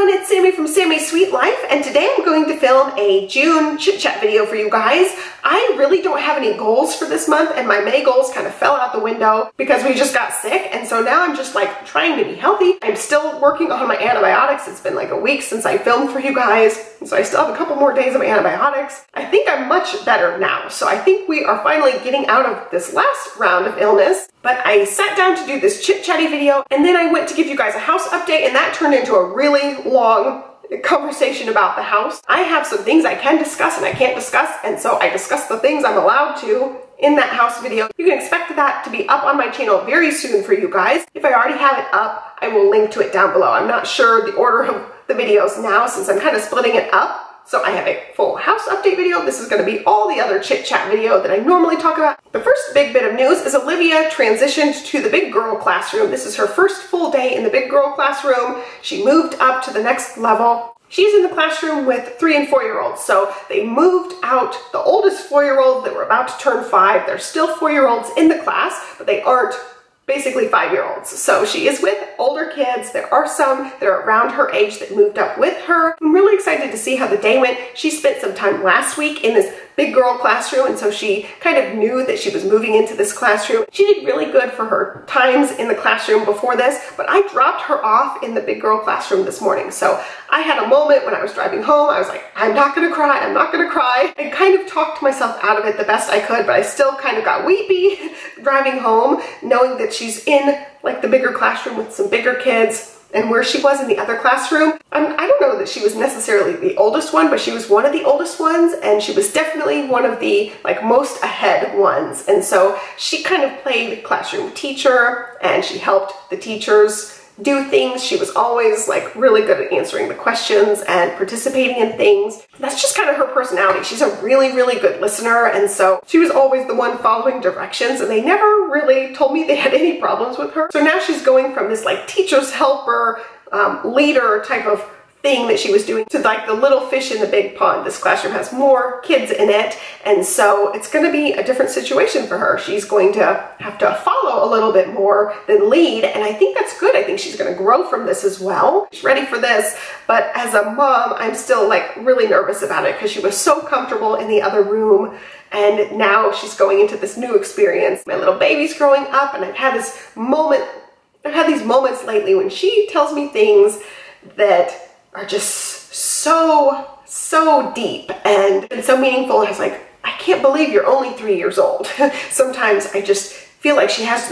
everyone, it's Sammy from Sammy's Sweet Life, and today I'm going to film a June chit chat video for you guys. I really don't have any goals for this month, and my May goals kind of fell out the window because we just got sick, and so now I'm just like trying to be healthy. I'm still working on my antibiotics. It's been like a week since I filmed for you guys, so I still have a couple more days of antibiotics. I think I'm much better now, so I think we are finally getting out of this last round of illness. But I sat down to do this chit-chatty video, and then I went to give you guys a house update, and that turned into a really long conversation about the house. I have some things I can discuss and I can't discuss, and so I discussed the things I'm allowed to in that house video. You can expect that to be up on my channel very soon for you guys. If I already have it up, I will link to it down below. I'm not sure the order of the videos now since I'm kind of splitting it up. So I have a full house update video. This is going to be all the other chit chat video that I normally talk about. The first big bit of news is Olivia transitioned to the big girl classroom. This is her first full day in the big girl classroom. She moved up to the next level. She's in the classroom with 3- and 4-year-olds. So they moved out the oldest 4-year-old that were about to turn 5. They're still 4-year-olds in the class, but they aren't basically 5-year-olds. So she is with older kids. There are some that are around her age that moved up with her. I'm really excited to see how the day went. She spent some time last week in this big girl classroom, and so she kind of knew that she was moving into this classroom. She did really good for her times in the classroom before this, but I dropped her off in the big girl classroom this morning. So I had a moment when I was driving home. I was like, I'm not gonna cry, I'm not gonna cry. I kind of talked myself out of it the best I could, but I still kind of got weepy driving home, knowing that she's in like the bigger classroom with some bigger kids. And where she was in the other classroom, I don't know that she was necessarily the oldest one, but she was one of the oldest ones, and she was definitely one of the like most ahead ones. And so she kind of played classroom teacher, and she helped the teachers do things. She was always like really good at answering the questions and participating in things. That's just kind of her personality. She's a really, really good listener, and so she was always the one following directions, and they never really told me they had any problems with her. So now she's going from this like teacher's helper, leader type of thing that she was doing to like the little fish in the big pond. This classroom has more kids in it, and so it's going to be a different situation for her. She's going to have to follow a little bit more than lead, and I think that's good. I think she's going to grow from this as well. She's ready for this, but as a mom, I'm still like really nervous about it because she was so comfortable in the other room, and now she's going into this new experience. My little baby's growing up, and I've had these moments lately when she tells me things that are just so deep and so meaningful. And I was like, I can't believe you're only 3 years old. Sometimes I just feel like she has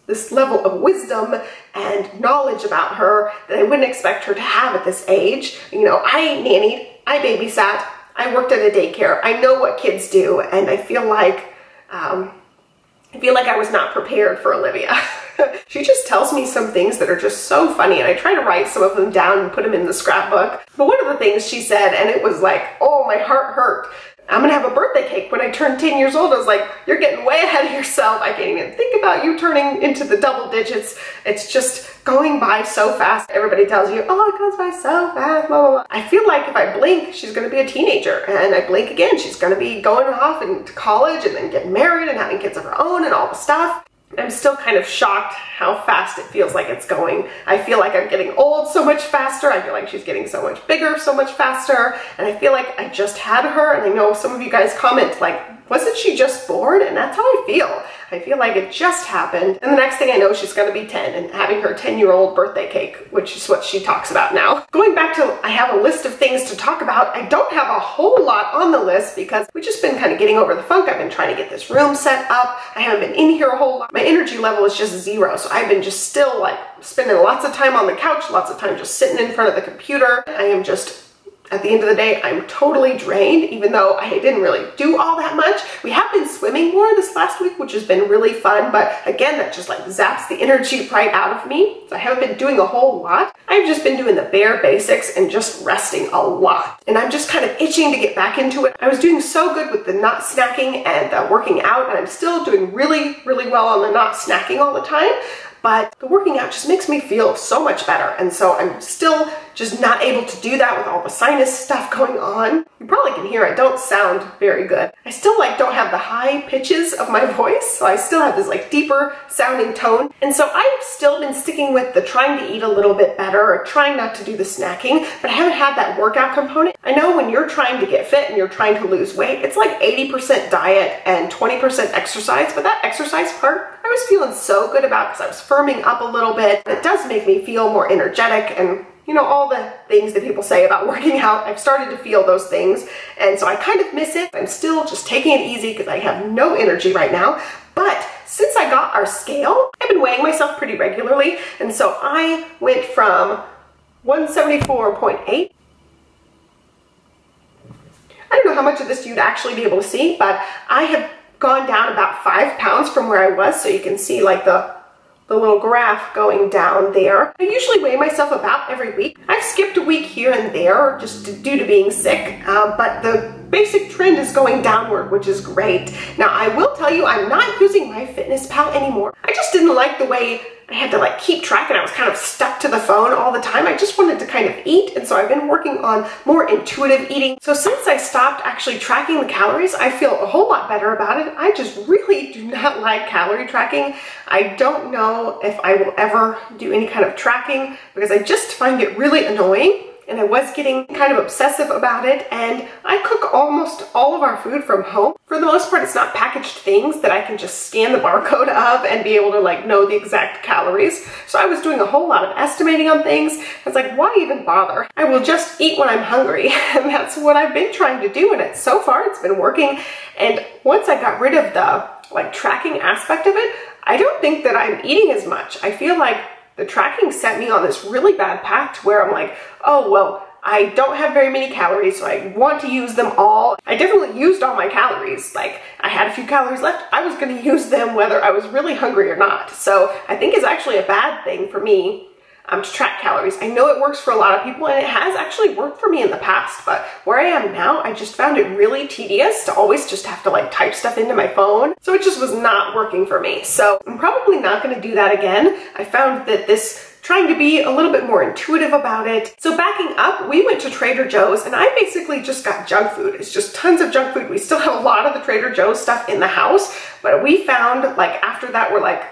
this level of wisdom and knowledge about her that I wouldn't expect her to have at this age. You know, I nannied, I babysat, I worked at a daycare. I know what kids do, and I feel like I was not prepared for Olivia. She just tells me some things that are just so funny, and I try to write some of them down and put them in the scrapbook. But one of the things she said, and it was like, oh, my heart hurt. I'm gonna have a birthday cake when I turn 10 years old. I was like, you're getting way ahead of yourself. I can't even think about you turning into the double digits. It's just going by so fast. Everybody tells you, oh, it goes by so fast, blah, blah, blah. I feel like if I blink, she's gonna be a teenager, and I blink again, she's gonna be going off into college and then getting married and having kids of her own and all the stuff. I'm still kind of shocked how fast it feels like it's going. I feel like I'm getting old so much faster. I feel like she's getting so much bigger so much faster. And I feel like I just had her. And I know some of you guys comment like, wasn't she just born? And that's how I feel. I feel like it just happened. And the next thing I know, she's gonna be 10 and having her 10-year-old birthday cake, which is what she talks about now. Going back to, I have a list of things to talk about. I don't have a whole lot on the list because we've just been kind of getting over the funk. I've been trying to get this room set up. I haven't been in here a whole lot. My energy level is just 0. So I've been just still like spending lots of time on the couch, lots of time just sitting in front of the computer. I am just, at the end of the day, I'm totally drained, even though I didn't really do all that much. We have been swimming more this last week, which has been really fun, but again, that just like zaps the energy right out of me. So I haven't been doing a whole lot. I've just been doing the bare basics and just resting a lot. And I'm just kind of itching to get back into it. I was doing so good with the not snacking and working out, and I'm still doing really, really well on the not snacking all the time. but the working out just makes me feel so much better. And so I'm still just not able to do that with all the sinus stuff going on. You probably can hear I don't sound very good. I still like don't have the high pitches of my voice, so I still have this like deeper sounding tone. And so I've still been sticking with the trying to eat a little bit better or trying not to do the snacking, but I haven't had that workout component. I know when you're trying to get fit and you're trying to lose weight, it's like 80% diet and 20% exercise, but that exercise part I was feeling so good about because I was firming up a little bit. It does make me feel more energetic and, you know, all the things that people say about working out. I've started to feel those things, and so I kind of miss it. I'm still just taking it easy because I have no energy right now. But since I got our scale, I've been weighing myself pretty regularly, and so I went from 174.8. I don't know how much of this you'd actually be able to see, but I have gone down about 5 pounds from where I was, so you can see like the little graph going down there. I usually weigh myself about every week. I've skipped a week here and there just due to being sick, but the basic trend is going downward, which is great. Now, I will tell you, I'm not using MyFitnessPal anymore. I just didn't like the way I had to like keep track and I was kind of stuck to the phone all the time. I just wanted to kind of eat, and so I've been working on more intuitive eating. So since I stopped actually tracking the calories, I feel a whole lot better about it. I just really do not like calorie tracking. I don't know if I will ever do any kind of tracking because I just find it really annoying. And I was getting kind of obsessive about it, and I cook almost all of our food from home. For the most part, it's not packaged things that I can just scan the barcode of and be able to like know the exact calories. So I was doing a whole lot of estimating on things. I was like, why even bother? I will just eat when I'm hungry, and that's what I've been trying to do, and so far it's been working. And once I got rid of the like tracking aspect of it, I don't think that I'm eating as much. I feel like the tracking set me on this really bad path where I'm like, oh, well, I don't have very many calories, so I want to use them all. I definitely used all my calories. Like, I had a few calories left. I was going to use them whether I was really hungry or not. So I think it's actually a bad thing for me to track calories. I know it works for a lot of people, and it has actually worked for me in the past, but where I am now, I just found it really tedious to always just have to like type stuff into my phone. So it just was not working for me. So I'm probably not going to do that again. I found that trying to be a little bit more intuitive about it. So backing up, we went to Trader Joe's, and I basically just got junk food. It's just tons of junk food. We still have a lot of the Trader Joe's stuff in the house, but we found like after that, we're like,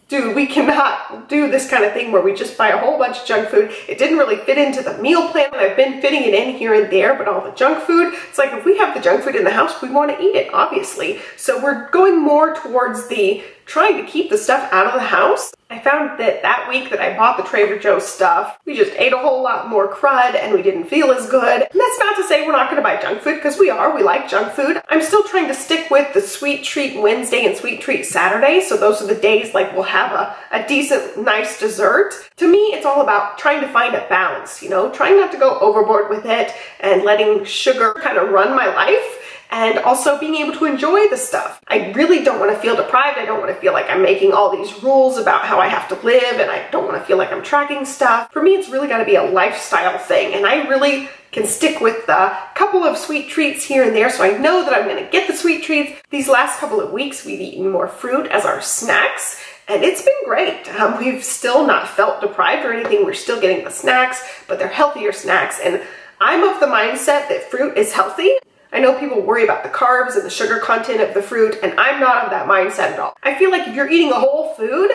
dude, we cannot do this kind of thing where we just buy a whole bunch of junk food. It didn't really fit into the meal plan. I've been fitting it in here and there, but all the junk food, it's like if we have the junk food in the house, we want to eat it, obviously. So we're going more towards the trying to keep the stuff out of the house. I found that that week that I bought the Trader Joe's stuff, we just ate a whole lot more crud and we didn't feel as good. And that's not to say we're not going to buy junk food, because we like junk food. I'm still trying to stick with the Sweet Treat Wednesday and Sweet Treat Saturday. So those are the days like we'll have a decent, nice dessert. To me, it's all about trying to find a balance, you know, trying not to go overboard with it and letting sugar kind of run my life, and also being able to enjoy the stuff. I really don't want to feel deprived. I don't want to feel like I'm making all these rules about how I have to live, and I don't want to feel like I'm tracking stuff. For me, it's really got to be a lifestyle thing, and I really can stick with the couple of sweet treats here and there, so I know that I'm going to get the sweet treats. These last couple of weeks, we've eaten more fruit as our snacks, and it's been great. We've still not felt deprived or anything. We're still getting the snacks, but they're healthier snacks, and I'm of the mindset that fruit is healthy. I know people worry about the carbs and the sugar content of the fruit, and I'm not of that mindset at all. I feel like if you're eating a whole food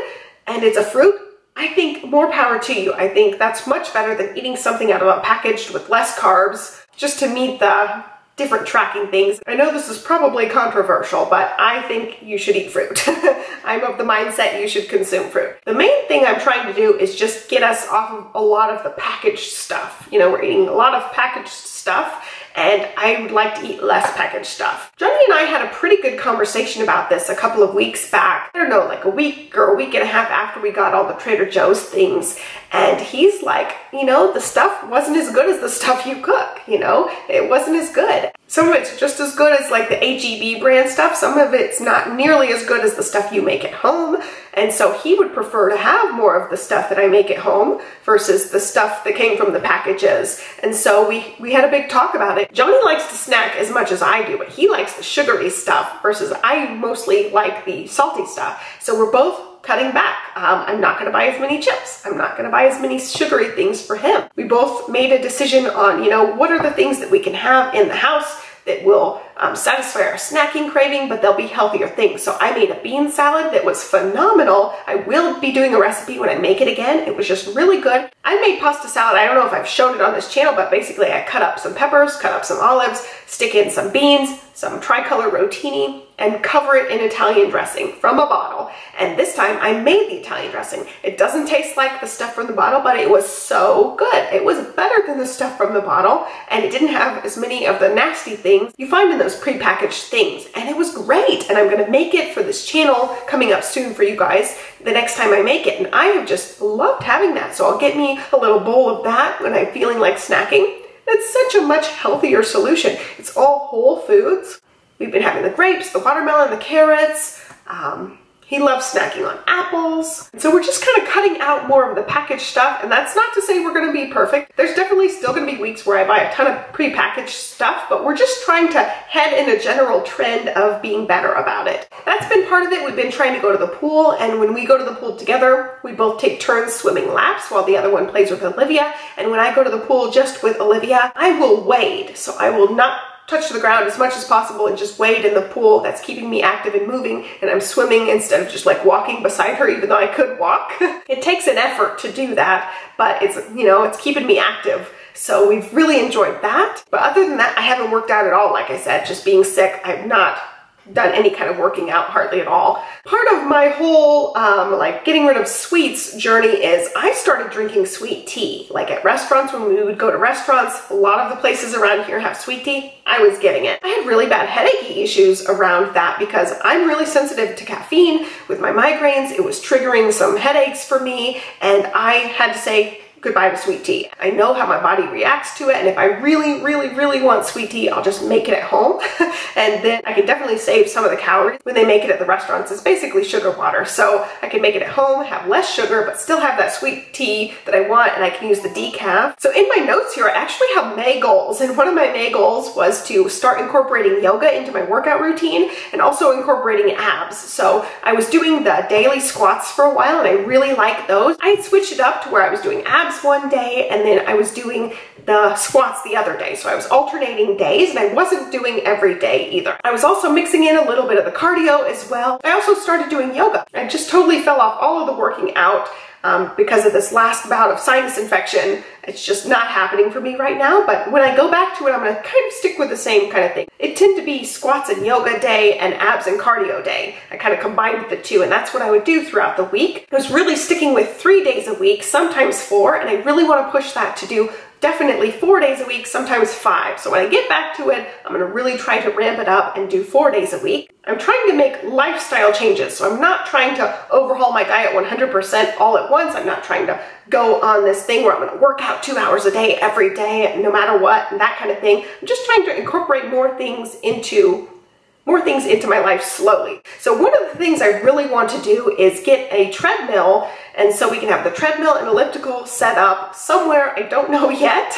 and it's a fruit, I think more power to you. I think that's much better than eating something out of a packaged with less carbs just to meet the different tracking things. I know this is probably controversial, but I think you should eat fruit. I'm of the mindset you should consume fruit. The main thing I'm trying to do is just get us off of a lot of the packaged stuff. You know, we're eating a lot of packaged stuff, and I would like to eat less packaged stuff. Johnny and I had a pretty good conversation about this a couple of weeks back. I don't know, like a week or a week and a half after we got all the Trader Joe's things. And he's like, you know, the stuff wasn't as good as the stuff you cook, you know? It wasn't as good. Some of it's just as good as like the H-E-B brand stuff. Some of it's not nearly as good as the stuff you make at home. And so he would prefer to have more of the stuff that I make at home versus the stuff that came from the packages. And so we had a big talk about it. Johnny likes to snack as much as I do, but he likes the sugary stuff versus I mostly like the salty stuff. So we're both cutting back. I'm not going to buy as many chips. I'm not going to buy as many sugary things for him. We both made a decision on, you know, what are the things that we can have in the house that will satisfy our snacking craving, but they'll be healthier things. So I made a bean salad that was phenomenal. I will be doing a recipe when I make it again. It was just really good. I made pasta salad. I don't know if I've shown it on this channel, but basically I cut up some peppers, cut up some olives, stick in some beans, some tricolor rotini, and cover it in Italian dressing from a bottle. And this time I made the Italian dressing. It doesn't taste like the stuff from the bottle, but it was so good. It was better than the stuff from the bottle, and it didn't have as many of the nasty things you find in those prepackaged things. And it was great. And I'm gonna make it for this channel coming up soon for you guys the next time I make it. And I have just loved having that. So I'll get me a little bowl of that when I'm feeling like snacking. It's such a much healthier solution. It's all whole foods. We've been having the grapes, the watermelon, the carrots. He loves snacking on apples. And so we're just kind of cutting out more of the packaged stuff. And that's not to say we're going to be perfect. There's definitely still going to be weeks where I buy a ton of prepackaged stuff, but we're just trying to head in a general trend of being better about it. That's been part of it. We've been trying to go to the pool, and when we go to the pool together, we both take turns swimming laps while the other one plays with Olivia. And when I go to the pool just with Olivia, I will wade. So I will not touch the ground as much as possible and just wade in the pool. That's keeping me active and moving, and I'm swimming instead of just like walking beside her, even though I could walk. It takes an effort to do that, but it's, you know, it's keeping me active. So we've really enjoyed that. But other than that, I haven't worked out at all. Like I said, just being sick, I've not done any kind of working out hardly at all. Part of my whole like getting rid of sweets journey is I started drinking sweet tea. Like at restaurants, when we would go to restaurants, a lot of the places around here have sweet tea. I was getting it. I had really bad headachy issues around that because I'm really sensitive to caffeine. With my migraines, it was triggering some headaches for me, and I had to say goodbye to sweet tea. I know how my body reacts to it, and if I really, really, really want sweet tea, I'll just make it at home. And then I can definitely save some of the calories when they make it at the restaurants. It's basically sugar water. So I can make it at home, have less sugar, but still have that sweet tea that I want, and I can use the decaf. So in my notes here, I actually have May goals, and one of my May goals was to start incorporating yoga into my workout routine and also incorporating abs. So I was doing the daily squats for a while, and I really like those. I switched it up to where I was doing abs one day, and then I was doing the squats the other day. So I was alternating days, and I wasn't doing every day either. I was also mixing in a little bit of the cardio as well. I also started doing yoga. I just totally fell off all of the working out because of this last bout of sinus infection. It's just not happening for me right now, but when I go back to it, I'm gonna kind of stick with the same kind of thing. It tend to be squats and yoga day and abs and cardio day. I kind of combined the two, and that's what I would do throughout the week. I was really sticking with 3 days a week, sometimes 4, and I really want to push that to do definitely 4 days a week, sometimes 5. So when I get back to it, I'm gonna really try to ramp it up and do 4 days a week. I'm trying to make lifestyle changes, so I'm not trying to overhaul my diet 100% all at once. I'm not trying to go on this thing where I'm gonna work out 2 hours a day every day, no matter what, and that kind of thing. I'm just trying to incorporate more things into my life slowly. So one of the things I really want to do is get a treadmill, and so we can have the treadmill and elliptical set up somewhere, I don't know yet,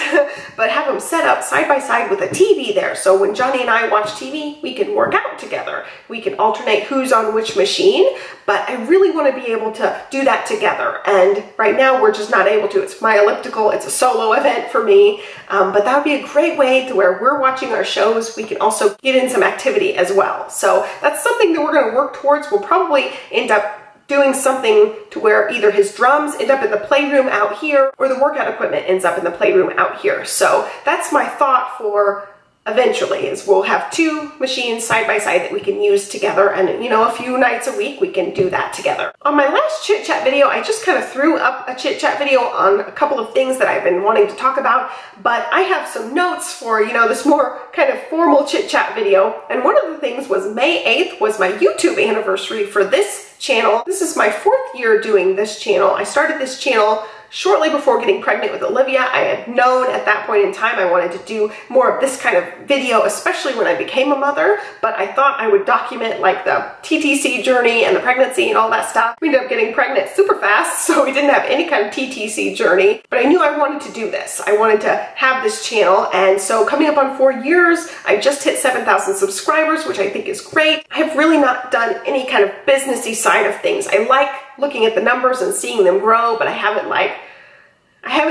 but have them set up side by side with a TV there. So when Johnny and I watch TV, we can work out together. We can alternate who's on which machine, but I really want to be able to do that together. And right now we're just not able to. It's my elliptical, it's a solo event for me, but that would be a great way to where we're watching our shows, we can also get in some activity as well. So that's something that we're going to work towards. We'll probably end up doing something to where either his drums end up in the playroom out here or the workout equipment ends up in the playroom out here. So that's my thought for eventually, is we'll have 2 machines side by side that we can use together, and you know, a few nights a week we can do that together. On my last chit chat video, I just kind of threw up a chit chat video on a couple of things that I've been wanting to talk about, but I have some notes for, you know, this more kind of formal chit chat video. And one of the things was May 8th was my YouTube anniversary for this channel. This is my 4th year doing this channel. I started this channel shortly before getting pregnant with Olivia. I had known at that point in time I wanted to do more of this kind of video, especially when I became a mother, but I thought I would document like the TTC journey and the pregnancy and all that stuff. We ended up getting pregnant super fast, so we didn't have any kind of TTC journey, but I knew I wanted to do this. I wanted to have this channel, and so coming up on 4 years, I just hit 7,000 subscribers, which I think is great. I have really not done any kind of businessy side of things. I like looking at the numbers and seeing them grow, but I haven't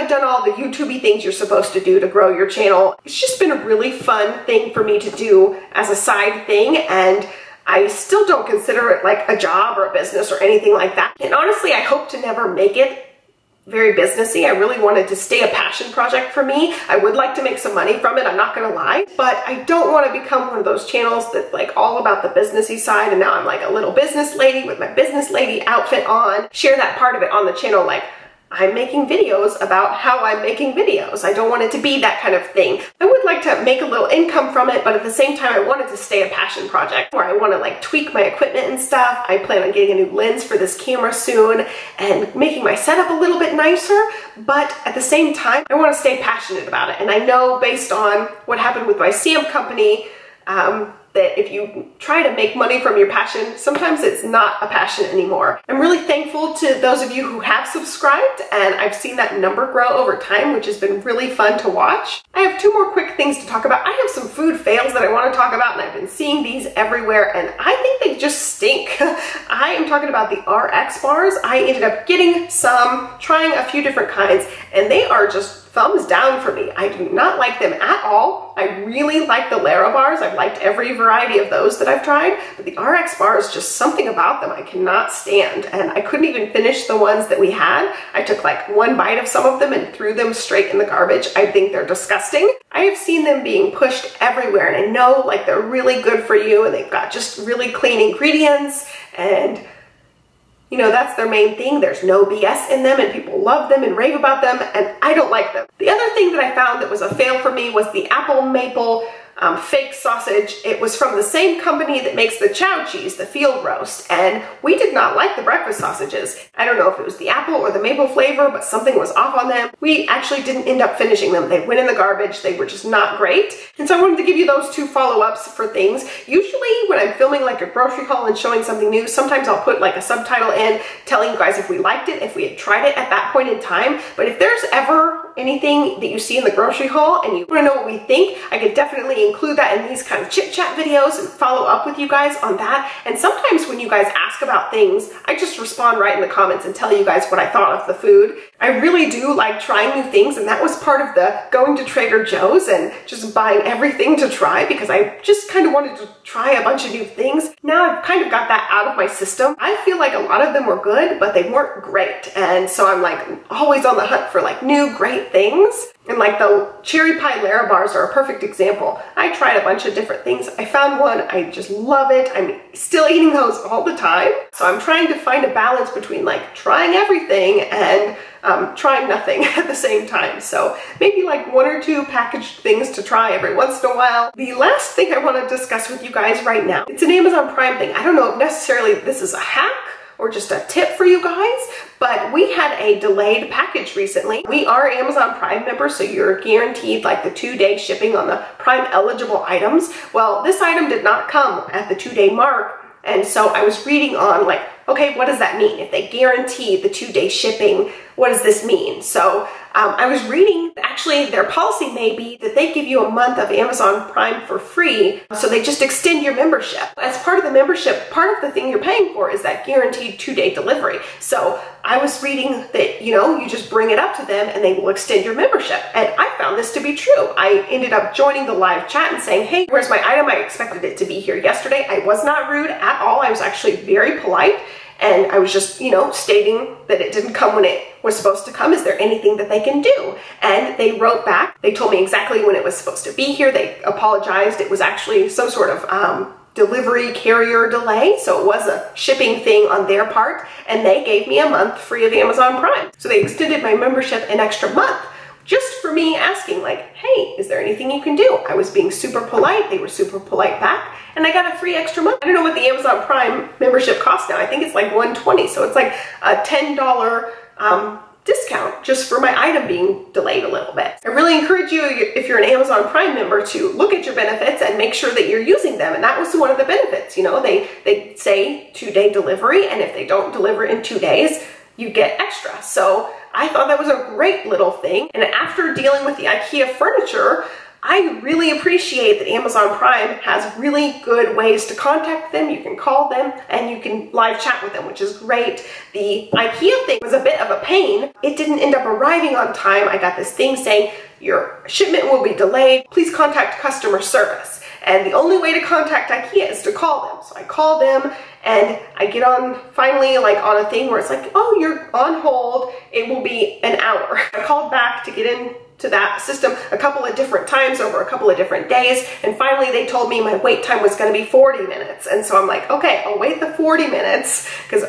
done all the YouTube-y things you're supposed to do to grow your channel. It's just been a really fun thing for me to do as a side thing, and I still don't consider it like a job or a business or anything like that. And honestly, I hope to never make it very businessy. I really wanted to stay a passion project for me. I would like to make some money from it, I'm not gonna lie, but I don't want to become one of those channels that's like all about the businessy side, and now I'm like a little business lady with my business lady outfit on. Share that part of it on the channel, like I'm making videos about how I'm making videos. I don't want it to be that kind of thing. I would like to make a little income from it, but at the same time, I want it to stay a passion project where I want to like tweak my equipment and stuff. I plan on getting a new lens for this camera soon and making my setup a little bit nicer, but at the same time, I want to stay passionate about it. And I know based on what happened with my Sam company, that if you try to make money from your passion, sometimes it's not a passion anymore. I'm really thankful to those of you who have subscribed, and I've seen that number grow over time, which has been really fun to watch. I have two more quick things to talk about. I have some food fails that I want to talk about, and I've been seeing these everywhere, and I think they just stink. I am talking about the RX bars. I ended up getting some, trying a few different kinds, and they are just thumbs down for me. I do not like them at all. I really like the Lara bars. I've liked every variety of those that I've tried, but the RX bars, just something about them I cannot stand, and I couldn't even finish the ones that we had. I took like one bite of some of them and threw them straight in the garbage. I think they're disgusting. I have seen them being pushed everywhere, and I know like they're really good for you, and they've got just really clean ingredients, and you know, that's their main thing. There's no BS in them, and people love them and rave about them, and I don't like them. The other thing that I found that was a fail for me was the apple maple fake sausage. It was from the same company that makes the chow cheese, the field roast, and we did not like the breakfast sausages. I don't know if it was the apple or the maple flavor, but something was off on them. We actually didn't end up finishing them. They went in the garbage. They were just not great. And so I wanted to give you those two follow-ups for things. Usually when I'm filming like a grocery haul and showing something new, sometimes I'll put like a subtitle in telling you guys if we liked it, if we had tried it at that point in time. But if there's ever anything that you see in the grocery haul and you want to know what we think, I could definitely include that in these kind of chit chat videos and follow up with you guys on that. And sometimes when you guys ask about things, I just respond right in the comments and tell you guys what I thought of the food. I really do like trying new things, and that was part of the going to Trader Joe's and just buying everything to try, because I just kind of wanted to try a bunch of new things. Now I've kind of got that out of my system. I feel like a lot of them were good, but they weren't great. And so I'm like always on the hunt for like new great things. And like the cherry pie Lara bars are a perfect example. I tried a bunch of different things. I found one, I just love it. I'm still eating those all the time. So I'm trying to find a balance between like trying everything and trying nothing at the same time. So maybe like one or two packaged things to try every once in a while. The last thing I want to discuss with you guys right now, it's an Amazon Prime thing. I don't know if necessarily this is a hack or just a tip for you guys, but we had a delayed package recently. We are Amazon Prime members, so you're guaranteed like the 2-day shipping on the Prime eligible items. Well, this item did not come at the 2-day mark, and so I was reading on like, okay, what does that mean? If they guarantee the 2-day shipping, what does this mean? So I was reading, actually their policy may be that they give you a month of Amazon Prime for free, so they just extend your membership. As part of the membership, part of the thing you're paying for is that guaranteed 2-day delivery. So I was reading that, you know, you just bring it up to them and they will extend your membership. And I found this to be true. I ended up joining the live chat and saying, hey, where's my item? I expected it to be here yesterday. I was not rude at all. I was actually very polite. And I was just, you know, stating that it didn't come when it was supposed to come. Is there anything that they can do? And they wrote back. They told me exactly when it was supposed to be here. They apologized. It was actually some sort of delivery carrier delay. So it was a shipping thing on their part. And they gave me a month free of Amazon Prime. So they extended my membership an extra month, just for me asking like, hey, is there anything you can do? I was being super polite. They were super polite back. And I got a free extra month. I don't know what the Amazon Prime membership costs now. I think it's like $120. So it's like a $10 discount just for my item being delayed a little bit. I really encourage you, if you're an Amazon Prime member, to look at your benefits and make sure that you're using them. And that was one of the benefits. You know, they say 2-day delivery, and if they don't deliver in 2 days, you get extra. So I thought that was a great little thing. And after dealing with the IKEA furniture, I really appreciate that Amazon Prime has really good ways to contact them. You can call them and you can live chat with them, which is great. The IKEA thing was a bit of a pain. It didn't end up arriving on time. I got this thing saying, your shipment will be delayed. Please contact customer service. And the only way to contact IKEA is to call them. So I call them and I get on finally like on a thing where it's like, oh, you're on hold. It will be an hour. I called back to get into that system a couple of different times over a couple of different days. And finally they told me my wait time was going to be 40 minutes. And so I'm like, okay, I'll wait the 40 minutes because,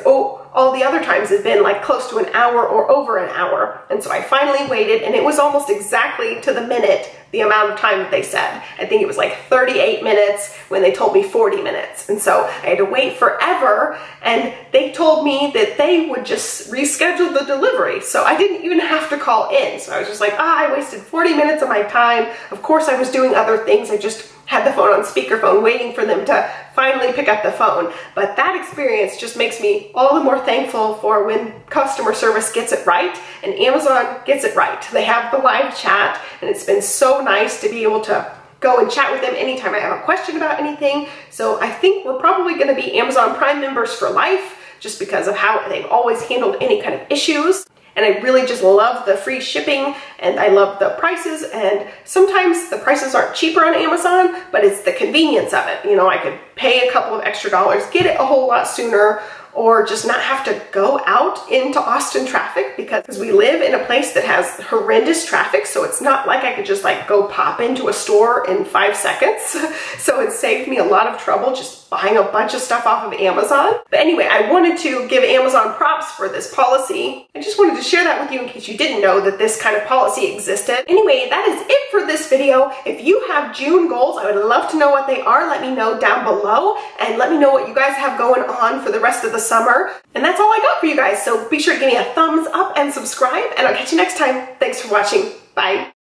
all the other times have been like close to an hour or over an hour. And so I finally waited and it was almost exactly to the minute the amount of time that they said. I think it was like 38 minutes when they told me 40 minutes. And so I had to wait forever and they told me that they would just reschedule the delivery. So I didn't even have to call in. So I was just like, I wasted 40 minutes of my time. Of course I was doing other things. I just had the phone on speakerphone waiting for them to finally pick up the phone. But that experience just makes me all the more thankful for when customer service gets it right and Amazon gets it right. They have the live chat and it's been so nice to be able to go and chat with them anytime I have a question about anything. So I think we're probably going to be Amazon Prime members for life just because of how they've always handled any kind of issues. And I really just love the free shipping and I love the prices, and sometimes the prices aren't cheaper on Amazon, but it's the convenience of it. You know, I could pay a couple of extra dollars, get it a whole lot sooner, or just not have to go out into Austin traffic because we live in a place that has horrendous traffic. So it's not like I could just like go pop into a store in 5 seconds. So it saved me a lot of trouble just buying a bunch of stuff off of Amazon. But anyway, I wanted to give Amazon props for this policy. I just wanted to share that with you in case you didn't know that this kind of policy existed. Anyway, that is it for this video. If you have June goals, I would love to know what they are. Let me know down below and let me know what you guys have going on for the rest of the summer. And that's all I got for you guys. So be sure to give me a thumbs up and subscribe, and I'll catch you next time. Thanks for watching. Bye.